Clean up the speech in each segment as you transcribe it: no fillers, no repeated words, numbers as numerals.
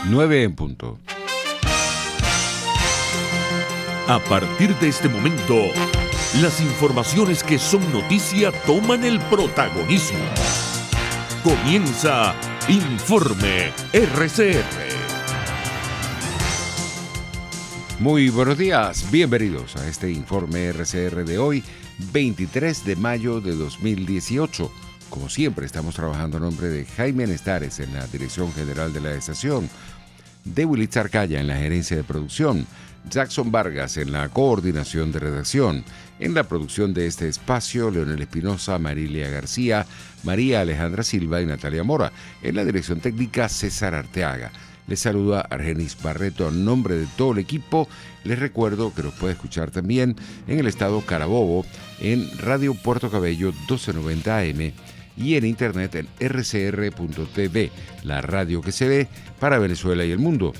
9 en punto. A partir de este momento, las informaciones que son noticia toman el protagonismo. Comienza Informe RCR. Muy buenos días, bienvenidos a este Informe RCR de hoy, 23 de mayo de 2018. Como siempre, estamos trabajando a nombre de Jaime Nestares en la Dirección General de la Estación, de Willy Zarcaya en la Gerencia de Producción, Jackson Vargas en la Coordinación de Redacción, en la producción de este espacio, Leonel Espinosa, Marilia García, María Alejandra Silva y Natalia Mora, en la Dirección Técnica César Arteaga. Les saluda Argenis Barreto a nombre de todo el equipo. Les recuerdo que nos puede escuchar también en el estado Carabobo, en Radio Puerto Cabello 1290 AM y en internet en rcr.tv, la radio que se ve para Venezuela y el mundo.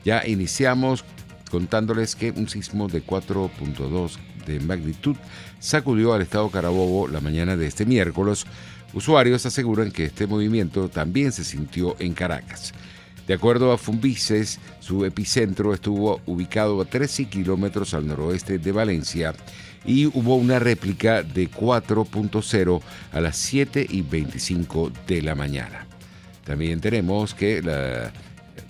Ya iniciamos contándoles que un sismo de 4.2 de magnitud sacudió al estado Carabobo la mañana de este miércoles. Usuarios aseguran que este movimiento también se sintió en Caracas. De acuerdo a Fumbices, su epicentro estuvo ubicado a 13 kilómetros al noroeste de Valencia y hubo una réplica de 4.0 a las 7:25 de la mañana. También tenemos que la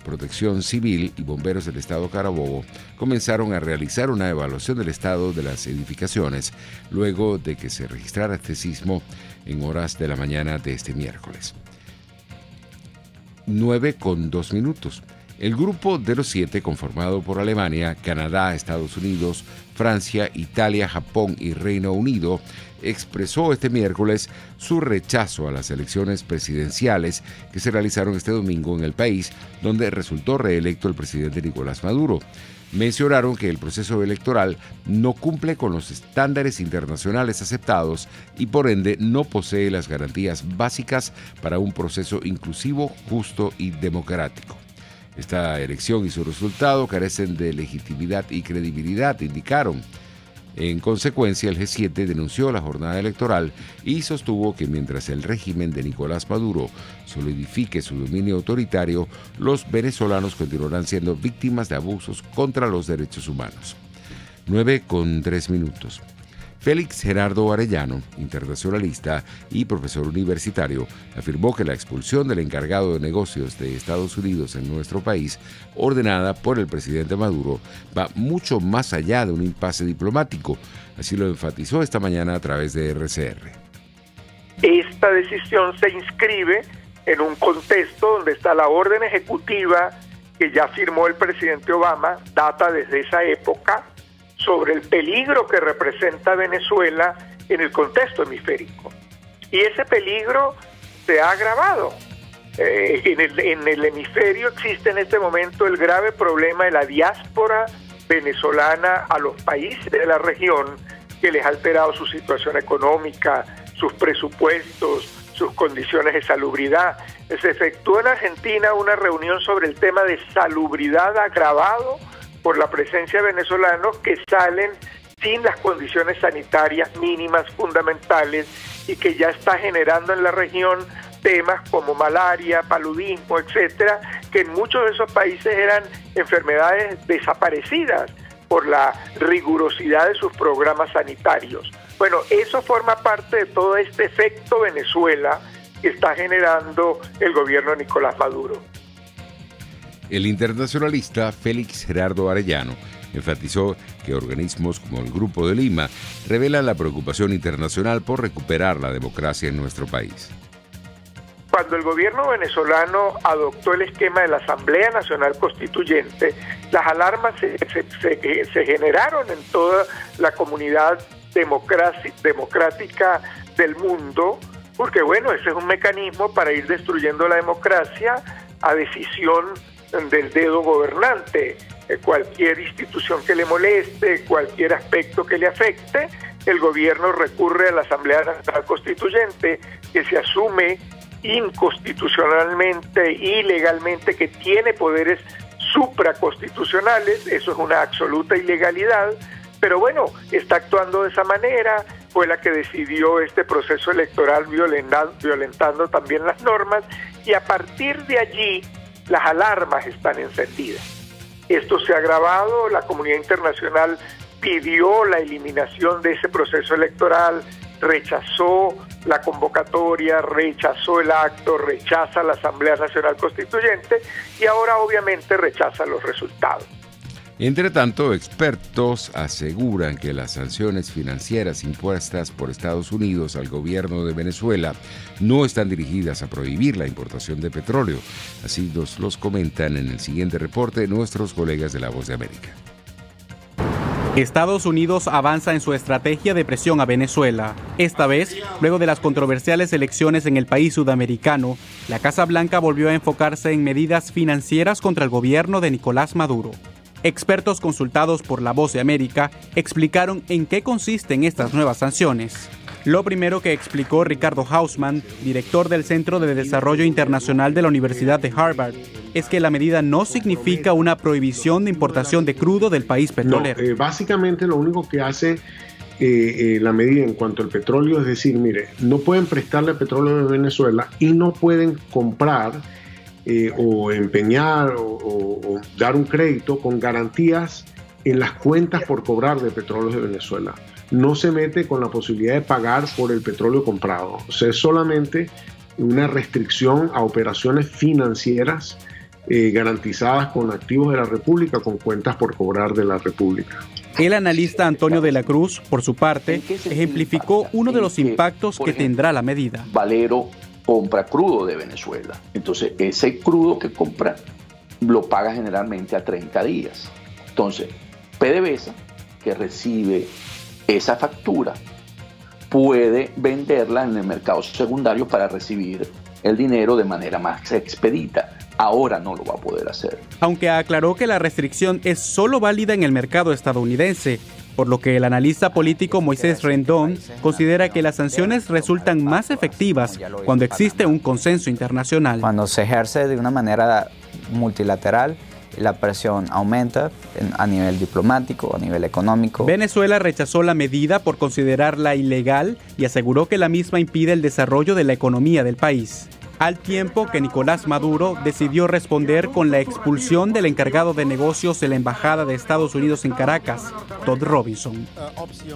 Protección Civil y bomberos del estado Carabobo comenzaron a realizar una evaluación del estado de las edificaciones luego de que se registrara este sismo en horas de la mañana de este miércoles. 9:02. El grupo de los 7, conformado por Alemania, Canadá, Estados Unidos, Francia, Italia, Japón y Reino Unido, expresó este miércoles su rechazo a las elecciones presidenciales que se realizaron este domingo en el país, donde resultó reelecto el presidente Nicolás Maduro. Mencionaron que el proceso electoral no cumple con los estándares internacionales aceptados y por ende no posee las garantías básicas para un proceso inclusivo, justo y democrático. Esta elección y su resultado carecen de legitimidad y credibilidad, indicaron. En consecuencia, el G7 denunció la jornada electoral y sostuvo que mientras el régimen de Nicolás Maduro solidifique su dominio autoritario, los venezolanos continuarán siendo víctimas de abusos contra los derechos humanos. 9:03. Félix Gerardo Arellano, internacionalista y profesor universitario, afirmó que la expulsión del encargado de negocios de Estados Unidos en nuestro país, ordenada por el presidente Maduro, va mucho más allá de un impasse diplomático. Así lo enfatizó esta mañana a través de RCR. Esta decisión se inscribe en un contexto donde está la orden ejecutiva que ya firmó el presidente Obama, data desde esa época, sobre el peligro que representa Venezuela en el contexto hemisférico. Y ese peligro se ha agravado. En el hemisferio existe en este momento el grave problema de la diáspora venezolana a los países de la región, que les ha alterado su situación económica, sus presupuestos, sus condiciones de salubridad. Se efectuó en Argentina una reunión sobre el tema de salubridad agravado por la presencia de venezolanos que salen sin las condiciones sanitarias mínimas fundamentales y que ya está generando en la región temas como malaria, paludismo, etcétera, que en muchos de esos países eran enfermedades desaparecidas por la rigurosidad de sus programas sanitarios. Bueno, eso forma parte de todo este efecto Venezuela que está generando el gobierno de Nicolás Maduro. El internacionalista Félix Gerardo Arellano enfatizó que organismos como el Grupo de Lima revelan la preocupación internacional por recuperar la democracia en nuestro país. Cuando el gobierno venezolano adoptó el esquema de la Asamblea Nacional Constituyente, las alarmas se generaron en toda la comunidad democrática del mundo, porque bueno, ese es un mecanismo para ir destruyendo la democracia a decisión del dedo gobernante. Cualquier institución que le moleste, cualquier aspecto que le afecte, el gobierno recurre a la Asamblea Nacional Constituyente, que se asume inconstitucionalmente, ilegalmente, que tiene poderes supraconstitucionales. Eso es una absoluta ilegalidad, pero bueno, está actuando de esa manera. Fue la que decidió este proceso electoral violentando también las normas, y a partir de allí las alarmas están encendidas. Esto se ha agravado, la comunidad internacional pidió la eliminación de ese proceso electoral, rechazó la convocatoria, rechazó el acto, rechaza la Asamblea Nacional Constituyente y ahora obviamente rechaza los resultados. Entre tanto, expertos aseguran que las sanciones financieras impuestas por Estados Unidos al gobierno de Venezuela no están dirigidas a prohibir la importación de petróleo. Así nos los comentan en el siguiente reporte nuestros colegas de La Voz de América. Estados Unidos avanza en su estrategia de presión a Venezuela. Esta vez, luego de las controversiales elecciones en el país sudamericano, la Casa Blanca volvió a enfocarse en medidas financieras contra el gobierno de Nicolás Maduro. Expertos consultados por La Voz de América explicaron en qué consisten estas nuevas sanciones. Lo primero que explicó Ricardo Hausmann, director del Centro de Desarrollo Internacional de la Universidad de Harvard, es que la medida no significa una prohibición de importación de crudo del país petrolero. No, básicamente lo único que hace la medida en cuanto al petróleo es decir, mire, no pueden prestarle petróleo a Venezuela y no pueden comprar o empeñar o dar un crédito con garantías en las cuentas por cobrar de petróleo de Venezuela. No se mete con la posibilidad de pagar por el petróleo comprado. O sea, es solamente una restricción a operaciones financieras garantizadas con activos de la República, con cuentas por cobrar de la República. El analista Antonio de la Cruz, por su parte, ejemplificó uno de los impactos que tendrá la medida. Valero compra crudo de Venezuela. Entonces, ese crudo que compra lo paga generalmente a 30 días. Entonces, PDVSA, que recibe esa factura, puede venderla en el mercado secundario para recibir el dinero de manera más expedita. Ahora no lo va a poder hacer. Aunque aclaró que la restricción es solo válida en el mercado estadounidense, por lo que el analista político Moisés Rendón considera que las sanciones resultan más efectivas cuando existe un consenso internacional. Cuando se ejerce de una manera multilateral, la presión aumenta a nivel diplomático, a nivel económico. Venezuela rechazó la medida por considerarla ilegal y aseguró que la misma impide el desarrollo de la economía del país. Al tiempo que Nicolás Maduro decidió responder con la expulsión del encargado de negocios de la Embajada de Estados Unidos en Caracas, Todd Robinson.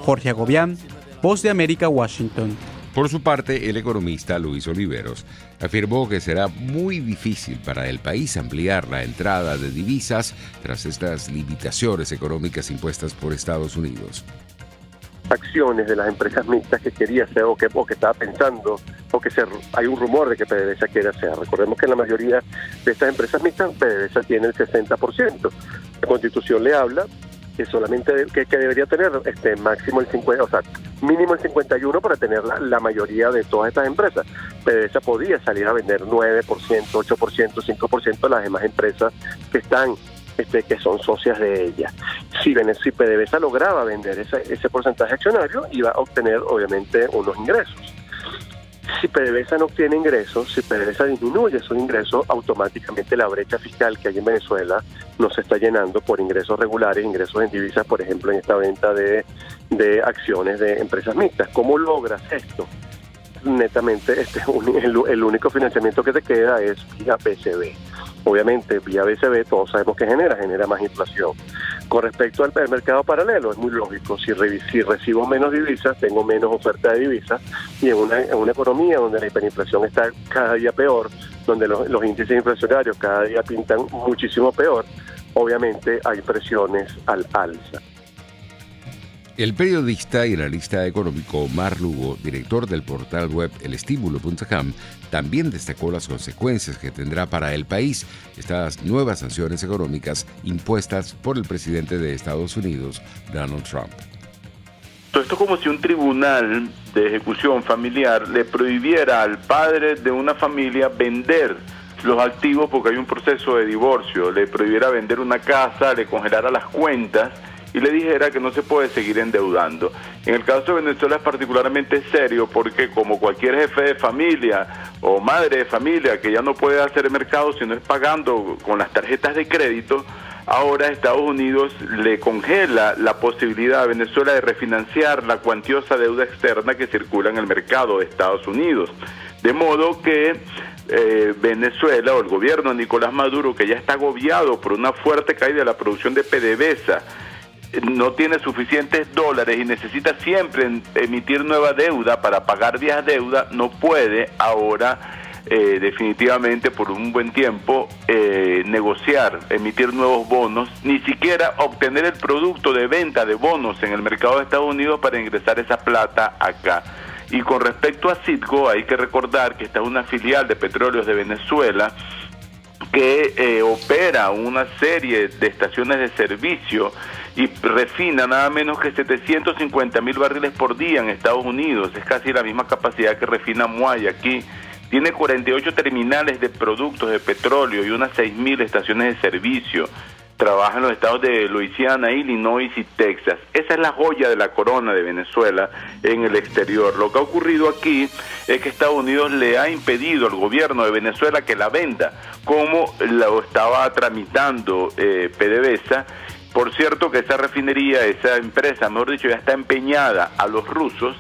Jorge Agobián, Voz de América, Washington. Por su parte, el economista Luis Oliveros afirmó que será muy difícil para el país ampliar la entrada de divisas tras estas limitaciones económicas impuestas por Estados Unidos. Acciones de las empresas mixtas que quería hacer o que estaba pensando o que hay un rumor de que PDVSA quiere hacer. Recordemos que en la mayoría de estas empresas mixtas PDVSA tiene el 60%. La Constitución le habla que solamente que debería tener máximo el 50, o sea, mínimo el 51 para tener la mayoría de todas estas empresas. PDVSA podía salir a vender 9%, 8%, 5% de las demás empresas que están que son socias de ella. Si PDVSA lograba vender ese porcentaje accionario, iba a obtener obviamente unos ingresos. Si PDVSA no obtiene ingresos, si PDVSA disminuye sus ingresos, automáticamente la brecha fiscal que hay en Venezuela no se está llenando por ingresos regulares, ingresos en divisas, por ejemplo, en esta venta de acciones de empresas mixtas. ¿Cómo logras esto? Netamente el único financiamiento que te queda es vía BCB. Obviamente, vía BCB todos sabemos que genera más inflación. Con respecto al mercado paralelo, es muy lógico. Si recibo menos divisas, tengo menos oferta de divisas, y en una economía donde la hiperinflación está cada día peor, donde los índices inflacionarios cada día pintan muchísimo peor, obviamente hay presiones al alza. El periodista y analista económico Omar Lugo, director del portal web elestimulo.com, también destacó las consecuencias que tendrá para el país estas nuevas sanciones económicas impuestas por el presidente de Estados Unidos, Donald Trump. Esto es como si un tribunal de ejecución familiar le prohibiera al padre de una familia vender los activos porque hay un proceso de divorcio, le prohibiera vender una casa, le congelara las cuentas y le dijera que no se puede seguir endeudando. En el caso de Venezuela es particularmente serio porque como cualquier jefe de familia o madre de familia que ya no puede hacer mercado sino es pagando con las tarjetas de crédito, ahora Estados Unidos le congela la posibilidad a Venezuela de refinanciar la cuantiosa deuda externa que circula en el mercado de Estados Unidos. De modo que Venezuela, o el gobierno de Nicolás Maduro, que ya está agobiado por una fuerte caída de la producción de PDVSA, no tiene suficientes dólares y necesita siempre emitir nueva deuda para pagar vieja deuda, no puede ahora definitivamente por un buen tiempo negociar, emitir nuevos bonos, ni siquiera obtener el producto de venta de bonos en el mercado de Estados Unidos para ingresar esa plata acá. Y con respecto a Citgo, hay que recordar que esta es una filial de Petróleos de Venezuela que opera una serie de estaciones de servicio y refina nada menos que 750.000 barriles por día en Estados Unidos. Es casi la misma capacidad que refina Muay aquí. Tiene 48 terminales de productos de petróleo y unas 6.000 estaciones de servicio. Trabaja en los estados de Luisiana, Illinois y Texas. Esa es la joya de la corona de Venezuela en el exterior. Lo que ha ocurrido aquí es que Estados Unidos le ha impedido al gobierno de Venezuela que la venda, como lo estaba tramitando PDVSA. Por cierto que esa refinería, esa empresa, mejor dicho, ya está empeñada a los rusos,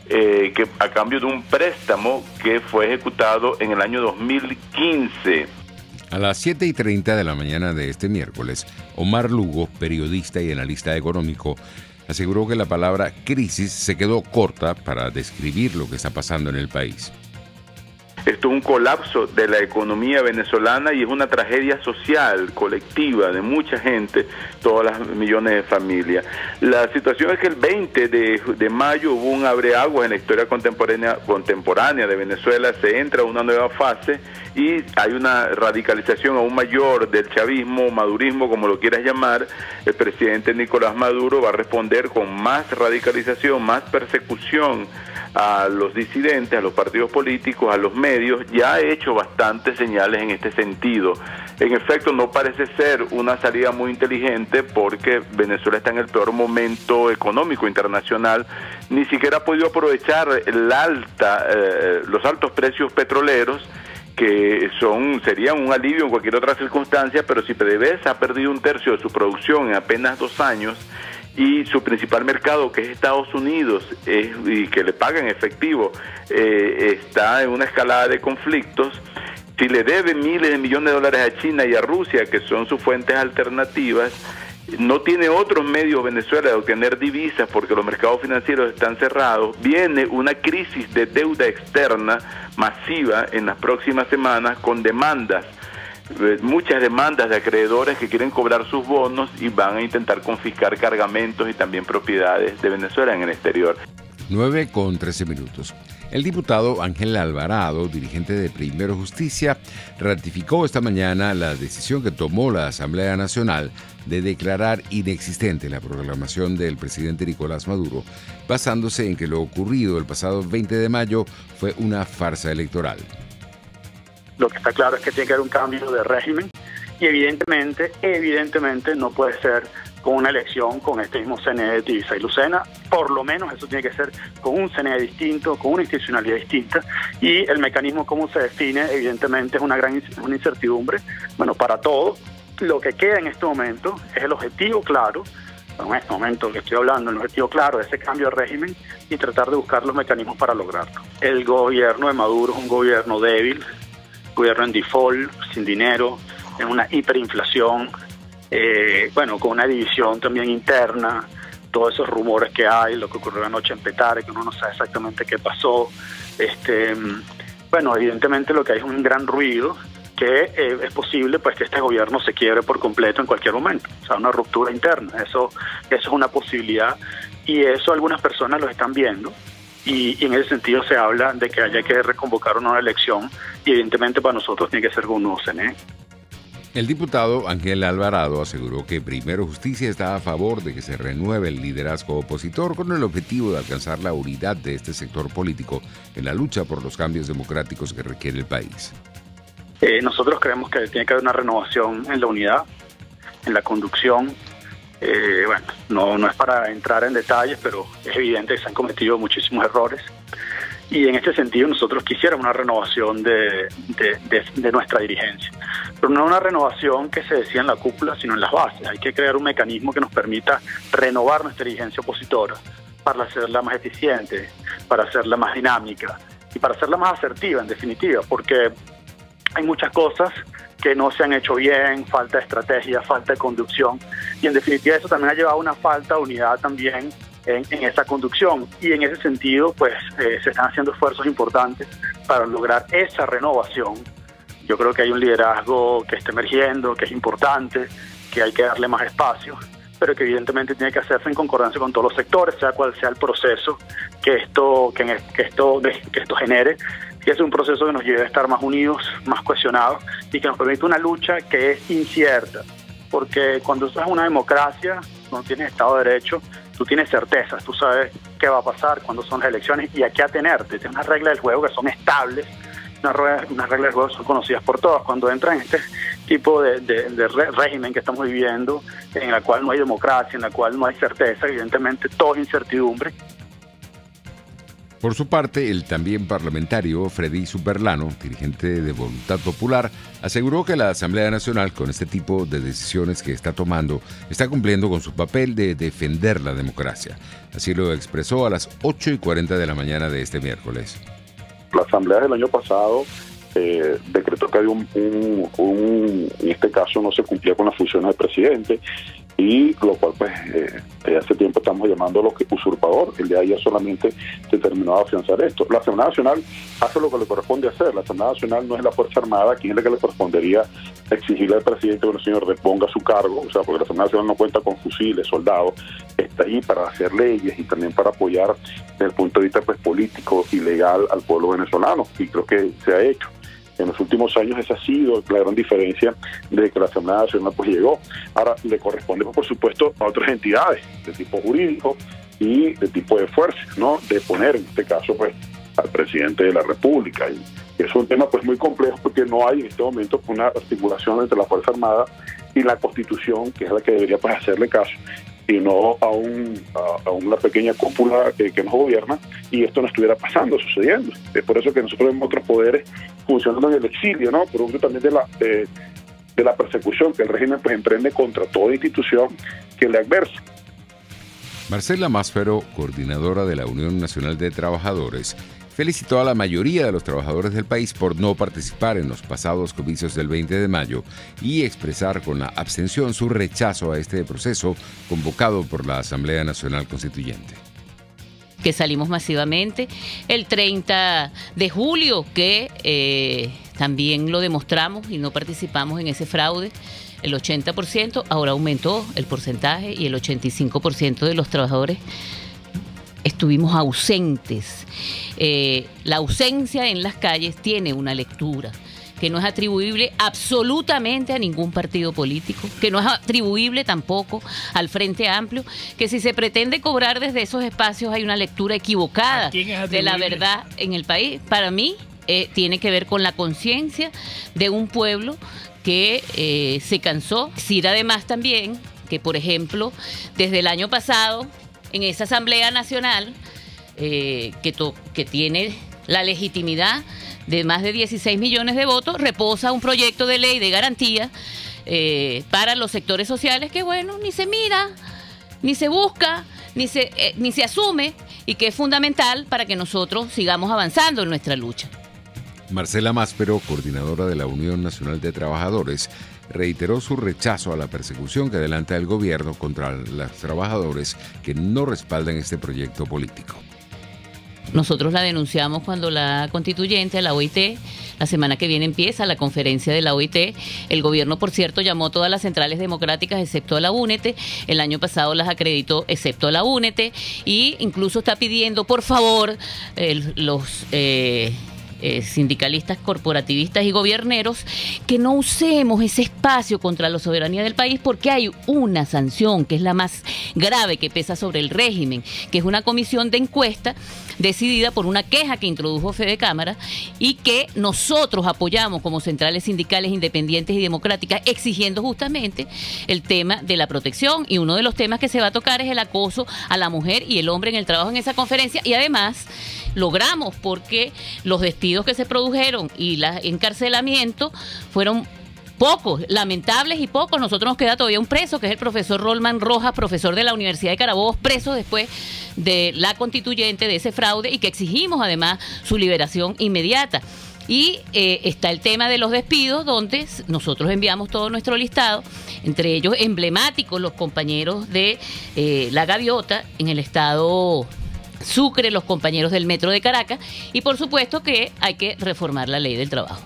que a cambio de un préstamo que fue ejecutado en el año 2015. A las 7:30 de la mañana de este miércoles, Omar Lugo, periodista y analista económico, aseguró que la palabra crisis se quedó corta para describir lo que está pasando en el país. Esto es un colapso de la economía venezolana y es una tragedia social, colectiva, de mucha gente, todas las millones de familias. La situación es que el 20 de mayo hubo un abreaguas en la historia contemporánea de Venezuela, se entra a una nueva fase y hay una radicalización aún mayor del chavismo, madurismo, como lo quieras llamar. El presidente Nicolás Maduro va a responder con más radicalización, más persecución a los disidentes, a los partidos políticos, a los medios. Ya ha hecho bastantes señales en este sentido. En efecto, no parece ser una salida muy inteligente porque Venezuela está en el peor momento económico internacional. Ni siquiera ha podido aprovechar los altos precios petroleros, que serían un alivio en cualquier otra circunstancia, pero si PDVSA ha perdido 1/3 de su producción en apenas 2 años, y su principal mercado, que es Estados Unidos, y que le paga en efectivo, está en una escalada de conflictos. Si le debe miles de millones de dólares a China y a Rusia, que son sus fuentes alternativas, no tiene otros medios Venezuela de obtener divisas porque los mercados financieros están cerrados. Viene una crisis de deuda externa masiva en las próximas semanas, con demandas, muchas demandas de acreedores que quieren cobrar sus bonos y van a intentar confiscar cargamentos y también propiedades de Venezuela en el exterior. 9:13. El diputado Ángel Alvarado, dirigente de Primero Justicia, ratificó esta mañana la decisión que tomó la Asamblea Nacional de declarar inexistente la proclamación del presidente Nicolás Maduro, basándose en que lo ocurrido el pasado 20 de mayo fue una farsa electoral. Lo que está claro es que tiene que haber un cambio de régimen y evidentemente no puede ser con una elección con este mismo CNE de Tivisa y Lucena. Por lo menos eso tiene que ser con un CNE distinto, con una institucionalidad distinta, y el mecanismo cómo se define evidentemente es una incertidumbre, bueno, para todos. Lo que queda en este momento es el objetivo claro, en este momento que estoy hablando, el objetivo claro de ese cambio de régimen y tratar de buscar los mecanismos para lograrlo. El gobierno de Maduro es un gobierno débil, gobierno en default, sin dinero, en una hiperinflación, con una división también interna, todos esos rumores que hay, lo que ocurrió anoche en Petare, que uno no sabe exactamente qué pasó. Evidentemente lo que hay es un gran ruido, que es posible pues que este gobierno se quiebre por completo en cualquier momento, o sea, una ruptura interna. Eso es una posibilidad, y eso algunas personas lo están viendo. Y en ese sentido se habla de que haya que reconvocar una elección, y evidentemente para nosotros tiene que ser con un nuevo CNE. El diputado Ángel Alvarado aseguró que Primero Justicia está a favor de que se renueve el liderazgo opositor con el objetivo de alcanzar la unidad de este sector político en la lucha por los cambios democráticos que requiere el país. Nosotros creemos que tiene que haber una renovación en la unidad, en la conducción. No es para entrar en detalles, pero es evidente que se han cometido muchísimos errores, y en este sentido nosotros quisiéramos una renovación de nuestra dirigencia, pero no una renovación que se decida en la cúpula, sino en las bases. Hay que crear un mecanismo que nos permita renovar nuestra dirigencia opositora para hacerla más eficiente, para hacerla más dinámica, y para hacerla más asertiva, en definitiva, porque hay muchas cosas que no se han hecho bien, falta de estrategia, falta de conducción, y en definitiva eso también ha llevado a una falta de unidad también en esa conducción, y en ese sentido pues se están haciendo esfuerzos importantes para lograr esa renovación. Yo creo que hay un liderazgo que está emergiendo, que es importante, que hay que darle más espacio, pero que evidentemente tiene que hacerse en concordancia con todos los sectores, sea cual sea el proceso que esto genere, que es un proceso que nos lleve a estar más unidos, más cohesionados y que nos permite una lucha que es incierta, porque cuando estás en una democracia, cuando tienes Estado de Derecho, tú tienes certezas, tú sabes qué va a pasar, cuándo son las elecciones y a qué atenerte. Tienes unas reglas del juego que son estables, unas reglas del juego que son conocidas por todos. Cuando entran en este tipo de régimen que estamos viviendo, en la cual no hay democracia, en la cual no hay certeza, evidentemente todo es incertidumbre. Por su parte, el también parlamentario Freddy Superlano, dirigente de Voluntad Popular, aseguró que la Asamblea Nacional, con este tipo de decisiones que está tomando, está cumpliendo con su papel de defender la democracia. Así lo expresó a las 8:40 de la mañana de este miércoles. La Asamblea del año pasado decretó que había en este caso no se cumplía con las funciones del presidente, y lo cual pues desde hace tiempo estamos llamándolo usurpador. El día de ayer solamente se terminó de afianzar esto. La Asamblea Nacional hace lo que le corresponde hacer. La Asamblea Nacional no es la Fuerza Armada, quien es la que le correspondería exigirle al presidente que el señor reponga su cargo, o sea, porque la Asamblea Nacional no cuenta con fusiles, soldados, está ahí para hacer leyes y también para apoyar desde el punto de vista pues político y legal al pueblo venezolano, y creo que se ha hecho. En los últimos años esa ha sido la gran diferencia de que la Asamblea Nacional pues llegó. Ahora le corresponde por supuesto a otras entidades de tipo jurídico y de tipo de fuerza, ¿no? De poner en este caso pues al presidente de la República, y es un tema pues muy complejo porque no hay en este momento una articulación entre la Fuerza Armada y la Constitución, que es la que debería pues hacerle caso, y no a una pequeña cúpula que nos gobierna, y esto no estuviera sucediendo. Es por eso que nosotros vemos otros poderes funcionando en el exilio, ¿no? Producto también de la persecución que el régimen pues emprende contra toda institución que le adversa. Marcela Maspero, coordinadora de la Unión Nacional de Trabajadores, felicitó a la mayoría de los trabajadores del país por no participar en los pasados comicios del 20 de mayo y expresar con la abstención su rechazo a este proceso convocado por la Asamblea Nacional Constituyente. Que salimos masivamente el 30 de julio, que también lo demostramos y no participamos en ese fraude. El 80%, ahora aumentó el porcentaje y el 85% de los trabajadores estuvimos ausentes. La ausencia en las calles tiene una lectura que no es atribuible absolutamente a ningún partido político, que no es atribuible tampoco al Frente Amplio, que si se pretende cobrar desde esos espacios hay una lectura equivocada de la verdad en el país. Para mí tiene que ver con la conciencia de un pueblo que se cansó. Decir además también que, por ejemplo, desde el año pasado, en esa Asamblea Nacional, que tiene la legitimidad de más de 16 millones de votos, reposa un proyecto de ley de garantía para los sectores sociales que, bueno, ni se mira, ni se busca, ni se asume, y que es fundamental para que nosotros sigamos avanzando en nuestra lucha. Marcela Maspero, coordinadora de la Unión Nacional de Trabajadores, reiteró su rechazo a la persecución que adelanta el gobierno contra los trabajadores que no respaldan este proyecto político. Nosotros la denunciamos cuando la constituyente, la OIT, la semana que viene empieza la conferencia de la OIT. El gobierno, por cierto, llamó a todas las centrales democráticas excepto a la UNET. El año pasado las acreditó excepto a la UNET, y incluso está pidiendo, por favor, los sindicalistas, corporativistas y gobierneros, que no usemos ese espacio contra la soberanía del país, porque hay una sanción que es la más grave que pesa sobre el régimen, que es una comisión de encuesta decidida por una queja que introdujo Fede Cámara, y que nosotros apoyamos como centrales sindicales independientes y democráticas, exigiendo justamente el tema de la protección, y uno de los temas que se va a tocar es el acoso a la mujer y el hombre en el trabajo en esa conferencia. Y además logramos, porque los despidos que se produjeron y el encarcelamiento fueron pocos, lamentables y pocos. Nosotros nos queda todavía un preso, que es el profesor Rolman Rojas, profesor de la Universidad de Carabobo, preso después de la constituyente de ese fraude, y que exigimos además su liberación inmediata. Y está el tema de los despidos, donde nosotros enviamos todo nuestro listado, entre ellos emblemáticos los compañeros de La Gaviota en el estado Sucre, los compañeros del Metro de Caracas, y por supuesto que hay que reformar la ley del trabajo.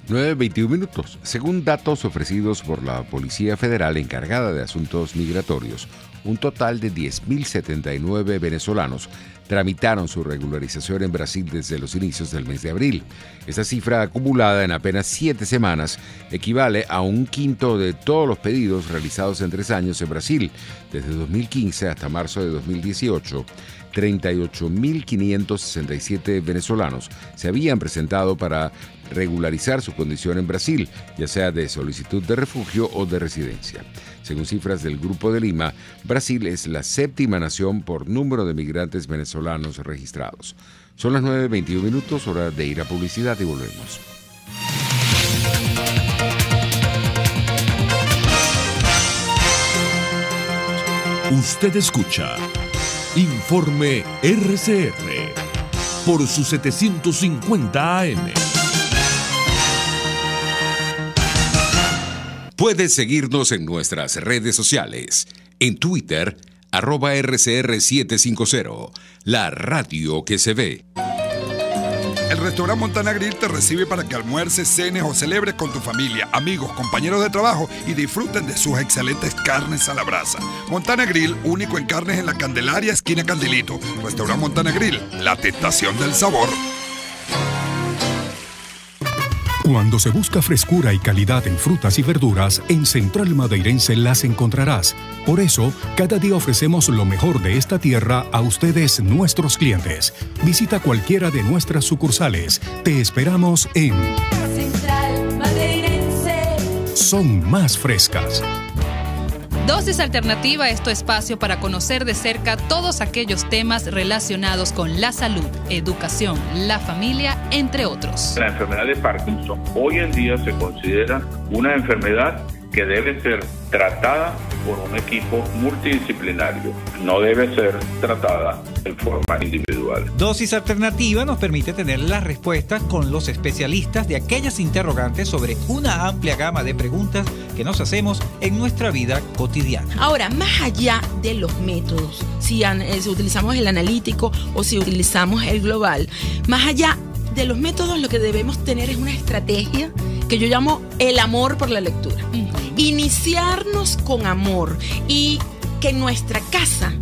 9:21. Según datos ofrecidos por la Policía Federal encargada de asuntos migratorios, un total de 10.079 venezolanos tramitaron su regularización en Brasil desde los inicios del mes de abril. Esta cifra acumulada en apenas 7 semanas equivale a un quinto de todos los pedidos realizados en 3 años en Brasil. Desde 2015 hasta marzo de 2018, 38.567 venezolanos se habían presentado para regularizar su condición en Brasil, ya sea de solicitud de refugio o de residencia. Según cifras del Grupo de Lima, Brasil es la 7ª nación por número de migrantes venezolanos registrados. Son las 9:21, hora de ir a publicidad y volvemos. Usted escucha Informe RCR por su 750 AM. Puedes seguirnos en nuestras redes sociales. En Twitter, @RCR750, la radio que se ve. El restaurante Montana Grill te recibe para que almuerces, cenes o celebres con tu familia, amigos, compañeros de trabajo y disfruten de sus excelentes carnes a la brasa. Montana Grill, único en carnes en la Candelaria, esquina Candelito. Restaurante Montana Grill, la tentación del sabor. Cuando se busca frescura y calidad en frutas y verduras, en Central Madeirense las encontrarás. Por eso, cada día ofrecemos lo mejor de esta tierra a ustedes, nuestros clientes. Visita cualquiera de nuestras sucursales. Te esperamos en Central Madeirense. Son más frescas. Dosis Alternativa es tu espacio para conocer de cerca todos aquellos temas relacionados con la salud, educación, la familia, entre otros. La enfermedad de Parkinson hoy en día se considera una enfermedad que debe ser tratada por un equipo multidisciplinario, no debe ser tratada en forma individual. Dosis Alternativa nos permite tener las respuestas con los especialistas de aquellas interrogantes sobre una amplia gama de preguntas que nos hacemos en nuestra vida cotidiana. Ahora, más allá de los métodos, si utilizamos el analítico o si utilizamos el global, más allá de los métodos, lo que debemos tener es una estrategia que yo llamo el amor por la lectura. Iniciarnos con amor y que en nuestra casa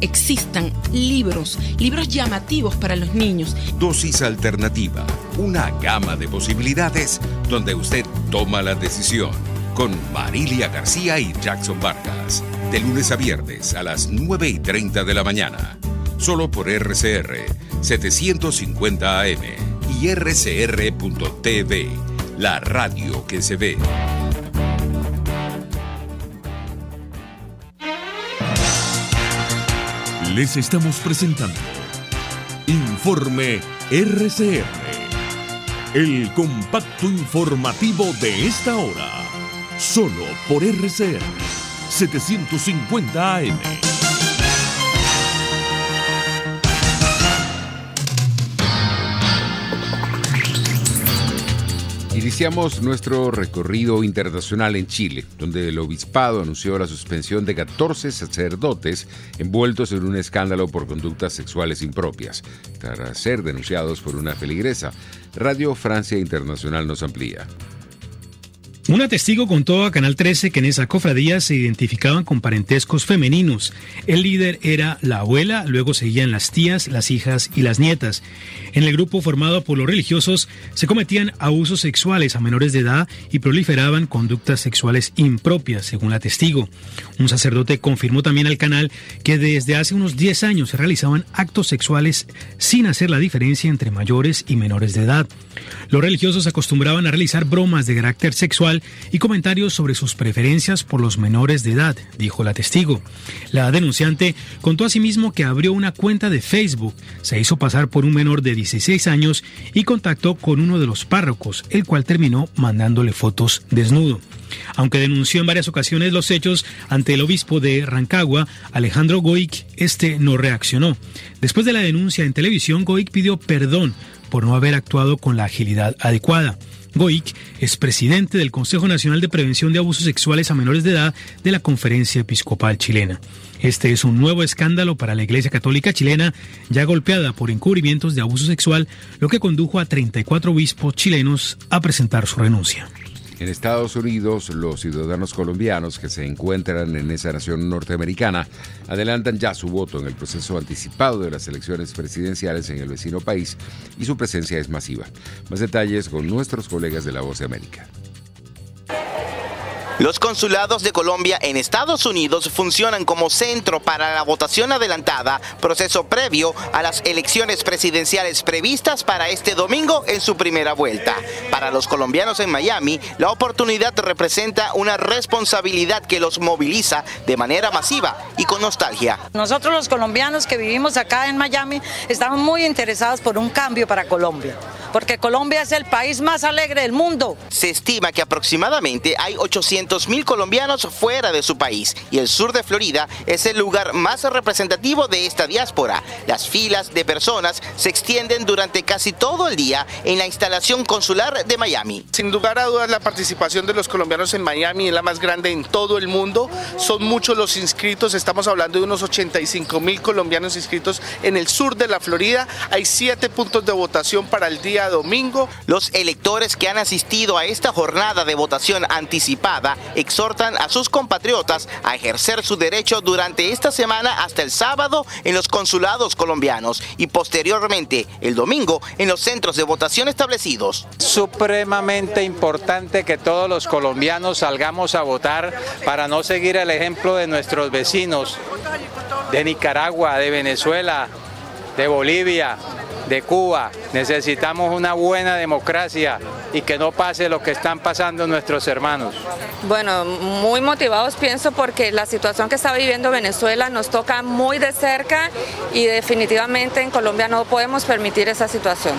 existan libros llamativos para los niños. Dosis Alternativa, una gama de posibilidades donde usted toma la decisión. Con Marilia García y Jackson Vargas, de lunes a viernes a las 9:30 de la mañana. Solo por RCR 750 AM y RCR.tv, la radio que se ve. Les estamos presentando Informe RCR, el compacto informativo de esta hora, solo por RCR 750 AM. Iniciamos nuestro recorrido internacional en Chile, donde el obispado anunció la suspensión de 14 sacerdotes envueltos en un escándalo por conductas sexuales impropias, tras ser denunciados por una feligresa. Radio Francia Internacional nos amplía. Una testigo contó a Canal 13 que en esa cofradía se identificaban con parentescos femeninos. El líder era la abuela, luego seguían las tías, las hijas y las nietas. En el grupo formado por los religiosos se cometían abusos sexuales a menores de edad y proliferaban conductas sexuales impropias, según la testigo. Un sacerdote confirmó también al canal que desde hace unos 10 años se realizaban actos sexuales sin hacer la diferencia entre mayores y menores de edad. Los religiosos acostumbraban a realizar bromas de carácter sexual sexual y comentarios sobre sus preferencias por los menores de edad, dijo la testigo. La denunciante contó asimismo que abrió una cuenta de Facebook, se hizo pasar por un menor de 16 años y contactó con uno de los párrocos, el cual terminó mandándole fotos desnudo. Aunque denunció en varias ocasiones los hechos ante el obispo de Rancagua, Alejandro Goic, este no reaccionó. Después de la denuncia en televisión, Goic pidió perdón por no haber actuado con la agilidad adecuada. Goic es presidente del Consejo Nacional de Prevención de Abusos Sexuales a Menores de Edad de la Conferencia Episcopal Chilena. Este es un nuevo escándalo para la Iglesia Católica chilena, ya golpeada por encubrimientos de abuso sexual, lo que condujo a 34 obispos chilenos a presentar su renuncia. En Estados Unidos, los ciudadanos colombianos que se encuentran en esa nación norteamericana adelantan ya su voto en el proceso anticipado de las elecciones presidenciales en el vecino país y su presencia es masiva. Más detalles con nuestros colegas de La Voz de América. Los consulados de Colombia en Estados Unidos funcionan como centro para la votación adelantada, proceso previo a las elecciones presidenciales previstas para este domingo en su primera vuelta. Para los colombianos en Miami, la oportunidad representa una responsabilidad que los moviliza de manera masiva y con nostalgia. Nosotros los colombianos que vivimos acá en Miami estamos muy interesados por un cambio para Colombia, porque Colombia es el país más alegre del mundo. Se estima que aproximadamente hay 800.000 colombianos fuera de su país y el sur de Florida es el lugar más representativo de esta diáspora. Las filas de personas se extienden durante casi todo el día en la instalación consular de Miami. Sin lugar a dudas, la participación de los colombianos en Miami es la más grande en todo el mundo. Son muchos los inscritos, estamos hablando de unos 85.000 colombianos inscritos en el sur de la Florida. Hay 7 puntos de votación para el día domingo. Los electores que han asistido a esta jornada de votación anticipada exhortan a sus compatriotas a ejercer su derecho durante esta semana hasta el sábado en los consulados colombianos y posteriormente el domingo en los centros de votación establecidos. Supremamente importante que todos los colombianos salgamos a votar para no seguir el ejemplo de nuestros vecinos de Nicaragua, de Venezuela, de Bolivia, de Cuba. Necesitamos una buena democracia y que no pase lo que están pasando nuestros hermanos. Bueno, muy motivados pienso porque la situación que está viviendo Venezuela nos toca muy de cerca y definitivamente en Colombia no podemos permitir esa situación.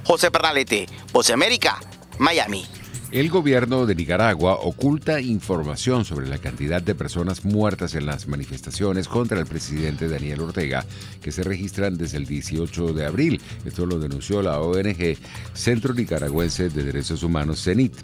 José Pernalete, Voz de América, Miami. El gobierno de Nicaragua oculta información sobre la cantidad de personas muertas en las manifestaciones contra el presidente Daniel Ortega que se registran desde el 18 de abril. Esto lo denunció la ONG Centro Nicaragüense de Derechos Humanos, CENIT.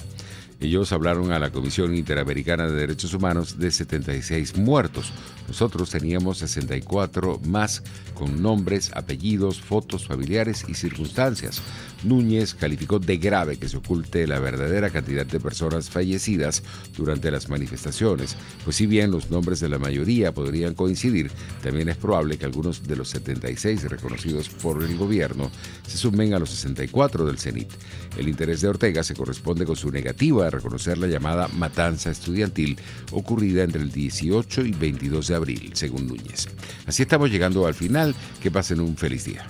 Ellos hablaron a la Comisión Interamericana de Derechos Humanos de 76 muertos. Nosotros teníamos 64 más con nombres, apellidos, fotos familiares y circunstancias. Núñez calificó de grave que se oculte la verdadera cantidad de personas fallecidas durante las manifestaciones, pues si bien los nombres de la mayoría podrían coincidir, también es probable que algunos de los 76 reconocidos por el gobierno se sumen a los 64 del CENIT. El interés de Ortega se corresponde con su negativa a reconocer la llamada matanza estudiantil ocurrida entre el 18 y 22 de abril, según Núñez. Así estamos llegando al final. Que pasen un feliz día.